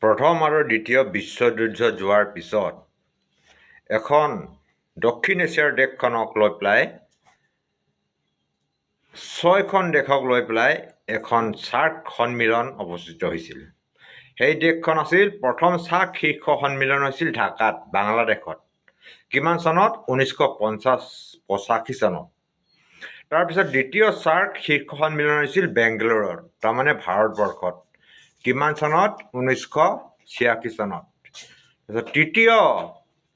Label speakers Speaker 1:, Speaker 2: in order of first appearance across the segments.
Speaker 1: প্ৰথম আৰু দ্বিতীয় বিশ্বযুদ্ধ যোৱাৰ পিছত এখন দক্ষিণ এছিয়াৰ দেশখনক লৈ পেলাই 6খন দেশক লৈ পেলাই এখন চাৰ্ক সন্মিলন অনুষ্ঠিত হৈছিল। সেই দেশখন আছিল প্ৰথম চাৰ্ক শীৰ্ষ সন্মিলন হৈছিল ঢাকাত, বাংলাদেশত। কিমান চনত? 1985 চনত। তাৰপিছত দ্বিতীয় চাৰ্ক শীৰ্ষ সন্মিলন হৈছিল বেংগালুৰুত, তাৰমানে ভাৰতবৰ্ষত। কিমান চনত? 1986 চনত। তাৰপিছত তৃতীয়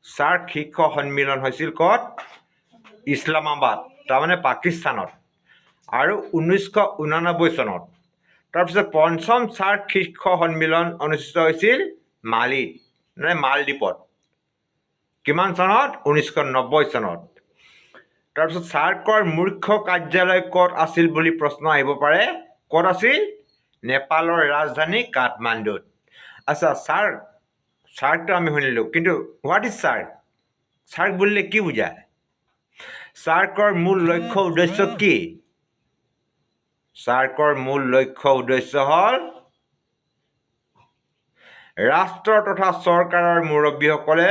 Speaker 1: চাৰ্ক শীৰ্ষ সন্মিলন হৈছিল ক'ত? ইছলামাবাদ, তাৰমানে পাকিস্তানত, আৰু 1989 চনত। তাৰপিছত পঞ্চম চাৰ্ক শীৰ্ষ সন্মিলন অনুষ্ঠিত হৈছিল মালিত, মানে মালদ্বীপত। কিমান চনত? 1990 চনত। তাৰপিছত চাৰ্কৰ মুখ্য কাৰ্যালয় ক'ত আছিল বুলি প্ৰশ্ন আহিব পাৰে। ক'ত আছিল? নেপালৰ ৰাজধানী কাঠমাণ্ডুত। আচ্ছা, চাৰ্কটো আমি শুনিলোঁ, কিন্তু হোৱাট ইজ চাৰ্ক? চাৰ্ক বুলিলে কি বুজায়? চাৰ্কৰ মূল লক্ষ্য উদ্দেশ্য কি? চাৰ্কৰ মূল লক্ষ্য উদ্দেশ্য হ'ল ৰাষ্ট্ৰ তথা চৰকাৰৰ মুৰব্বীসকলে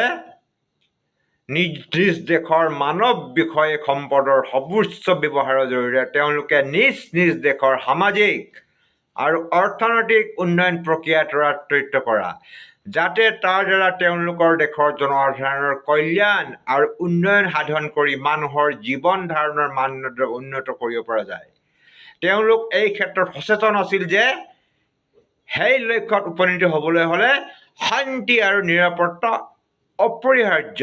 Speaker 1: নিজ নিজ দেশৰ মানৱ বিষয়ক সম্পদৰ সৰ্বোচ্চ ব্যৱহাৰৰ জৰিয়তে তেওঁলোকে নিজ নিজ দেশৰ সামাজিক আৰু অৰ্থনৈতিক উন্নয়ন প্ৰক্ৰিয়া ত্বৰান্বিত কৰা, যাতে তাৰ দ্বাৰা তেওঁলোকৰ দেশৰ জনসাধাৰণৰ কল্যাণ আৰু উন্নয়ন সাধন কৰি মানুহৰ জীৱন ধাৰণৰ মানদণ্ড উন্নত কৰিব পৰা যায়। তেওঁলোক এই ক্ষেত্ৰত সচেতন আছিল যে সেই লক্ষ্যত উপনীত হ'বলৈ হ'লে শান্তি আৰু নিৰাপত্তা অপৰিহাৰ্য।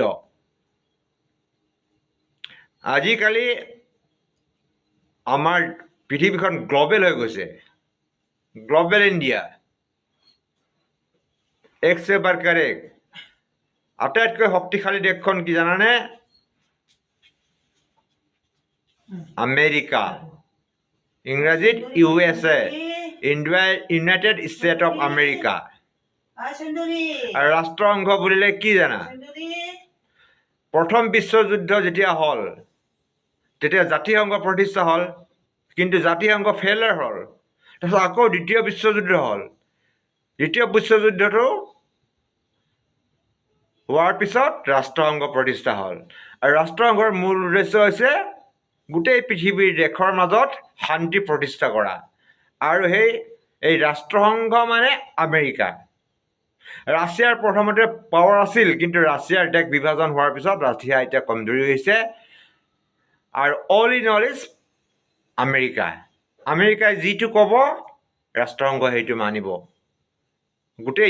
Speaker 1: আজিকালি আমাৰ পৃথিৱীখন গ্ল'বেল হৈ গৈছে, গ্ল'বেল ইণ্ডিয়া, এক সে বাঢ়কৰ এক। আটাইতকৈ শক্তিশালী দেশখন কি জানানে? আমেৰিকা, ইংৰাজীত USA, United state of America. আৰু ৰাষ্ট্ৰসংঘ বুলিলে কি জানা? প্ৰথম বিশ্বযুদ্ধ যেতিয়া হ'ল তেতিয়া জাতিসংঘ প্ৰতিষ্ঠা হ'ল, কিন্তু জাতিসংঘ ফেইলাৰ হ'ল। তাৰপিছত আকৌ দ্বিতীয় বিশ্বযুদ্ধ হ'ল। দ্বিতীয় বিশ্বযুদ্ধটো হোৱাৰ পিছত ৰাষ্ট্ৰসংঘ প্ৰতিষ্ঠা হ'ল। আৰু ৰাষ্ট্ৰসংঘৰ মূল উদ্দেশ্য হৈছে গোটেই পৃথিৱীৰ দেশৰ মাজত শান্তি প্ৰতিষ্ঠা কৰা। আৰু এই ৰাষ্ট্ৰসংঘ মানে আমেৰিকা। ৰাছিয়াৰ প্ৰথমতে পাৱাৰ আছিল, কিন্তু ৰাছিয়াৰ দেশ বিভাজন হোৱাৰ পিছত ৰাছিয়া এতিয়া কমজোৰি হৈছে। আৰু all in all is America. আমেৰিকাই যিটো ক'ব ৰাষ্ট্ৰসংঘ সেইটো মানিব। গোটেই